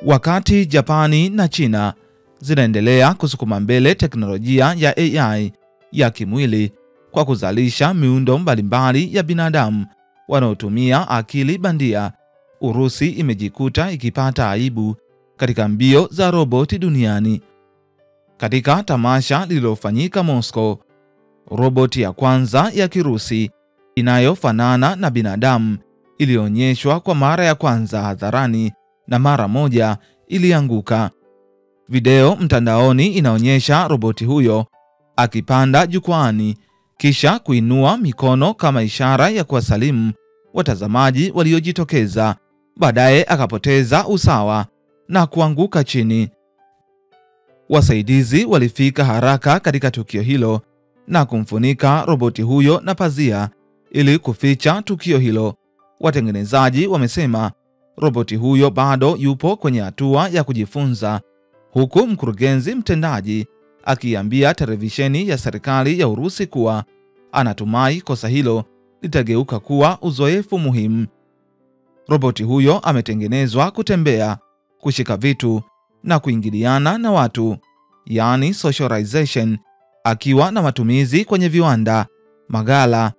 Wakati Japani na China zinaendelea kusukuma mbele teknolojia ya AI ya kimwili kwa kuzalisha miundo mbalimbali ya binadamu wanaotumia akili bandia, Urusi imejikuta ikipata aibu katika mbio za roboti duniani. Katika tamasha lililofanyika Moscow, roboti ya kwanza ya Kirusi inayofanana na binadamu ilionyeshwa kwa mara ya kwanza hadharani na mara moja ilianguka. Video mtandaoni inaonyesha roboti huyo akipanda jukwaani kisha kuinua mikono kama ishara ya kuwasalimu watazamaji waliojitokeza. Baadaye akapoteza usawa na kuanguka chini. Wasaidizi walifika haraka katika tukio hilo na kumfunika roboti huyo na pazia ili kuficha tukio hilo. Watengenezaji wamesema roboti huyo bado yupo kwenye hatua ya kujifunza, huku mkurugenzi mtendaji akiambia televisheni ya serikali ya Urusi kuwa anatumai kosa hilo litageuka kuwa uzoefu muhimu. Roboti huyo ametengenezwa kutembea, kushika vitu na kuingiliana na watu, yani socialization, akiwa na matumizi kwenye viwanda, maghala,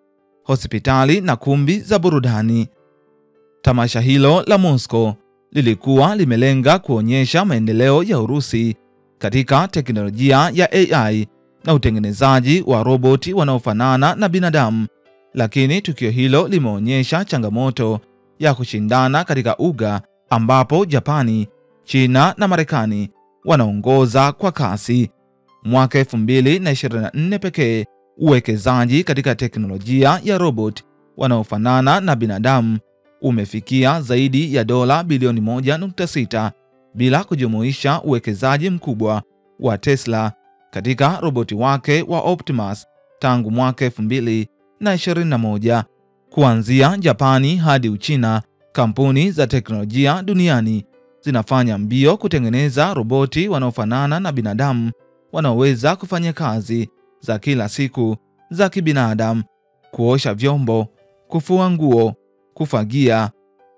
hospitali na kumbi za burudani. Tamasha hilo la Moscow lilikuwa limelenga kuonyesha maendeleo ya Urusi katika teknolojia ya AI na utengenezaji wa roboti wanaofanana na binadamu, lakini tukio hilo limeonyesha changamoto ya kushindana katika uga ambapo Japani, China na Marekani wanaongoza kwa kasi. Mwaka 2024 pekee, uwekezaji katika teknolojia ya robot wanaofanana na binadamu umefikia zaidi ya dola bilioni 1.6, bila kujumuisha uwekezaji mkubwa wa Tesla katika roboti wake wa Optimus tangu mwaka 2021. Kuanzia Japani hadi Uchina, kampuni za teknolojia duniani zinafanya mbio kutengeneza roboti wanaofanana na binadamu wanaoweza kufanya kazi za kila siku za kibinadamu: kuosha vyombo, kufua nguo, kufagia,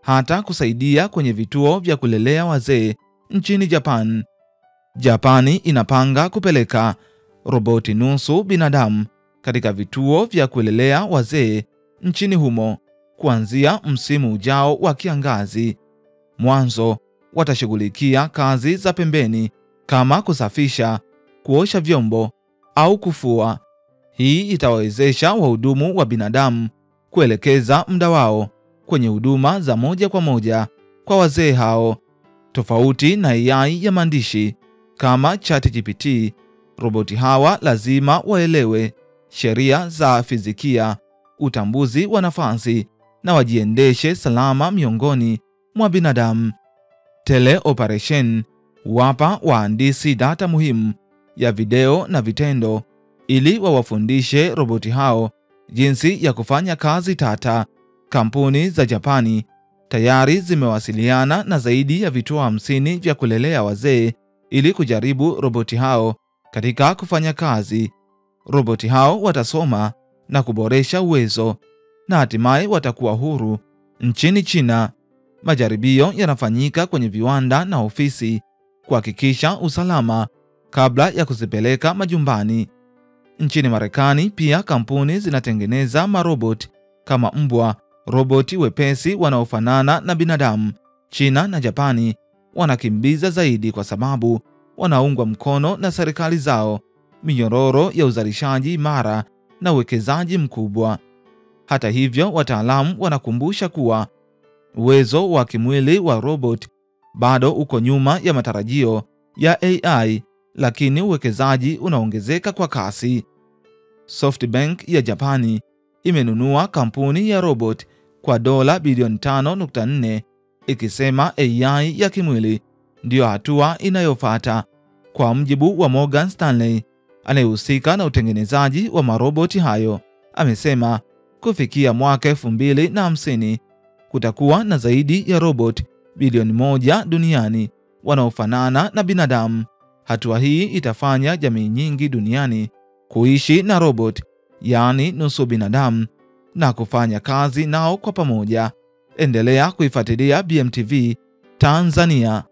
hata kusaidia kwenye vituo vya kulelea wazee nchini Japan. Japani inapanga kupeleka roboti nusu binadamu katika vituo vya kulelea wazee nchini humo kuanzia msimu ujao wa kiangazi. Mwanzo watashughulikia kazi za pembeni kama kusafisha, kuosha vyombo au kufua. Hii itawawezesha wahudumu wa binadamu kuelekeza muda wao kwenye huduma za moja kwa moja kwa wazee hao. Tofauti na AI ya maandishi kama ChatGPT, roboti hawa lazima waelewe sheria za fizikia, utambuzi wa nafasi na wajiendeshe salama miongoni mwa binadamu. Teleoperation wapa wahandisi data muhimu ya video na vitendo ili wawafundishe roboti hao jinsi ya kufanya kazi tata. Kampuni za Japani tayari zimewasiliana na zaidi ya vituo 50 vya kulelea wazee ili kujaribu roboti hao katika kufanya kazi. Roboti hao watasoma na kuboresha uwezo na hatimaye watakuwa huru. Nchini China, majaribio yanafanyika kwenye viwanda na ofisi kuhakikisha usalama kabla ya kuzipeleka majumbani. Nchini Marekani pia kampuni zinatengeneza maroboti kama mbwa, roboti wepesi wanaofanana na binadamu. China na Japani wanakimbiza zaidi kwa sababu wanaungwa mkono na serikali zao, minyororo ya uzalishaji imara na uwekezaji mkubwa. Hata hivyo, wataalamu wanakumbusha kuwa uwezo wa kimwili wa robot bado uko nyuma ya matarajio ya AI, lakini uwekezaji unaongezeka kwa kasi. SoftBank ya Japani imenunua kampuni ya robot kwa dola bilioni 5.4, ikisema AI ya kimwili ndiyo hatua inayofuata. Kwa mjibu wa Morgan Stanley, anayehusika na utengenezaji wa maroboti hayo, amesema kufikia mwaka 2050 kutakuwa na zaidi ya robot bilioni 1 duniani wanaofanana na binadamu. Hatua hii itafanya jamii nyingi duniani kuishi na robot, yani nusu binadamu, na kufanya kazi nao kwa pamoja. Endelea kuifuatilia BMTV Tanzania.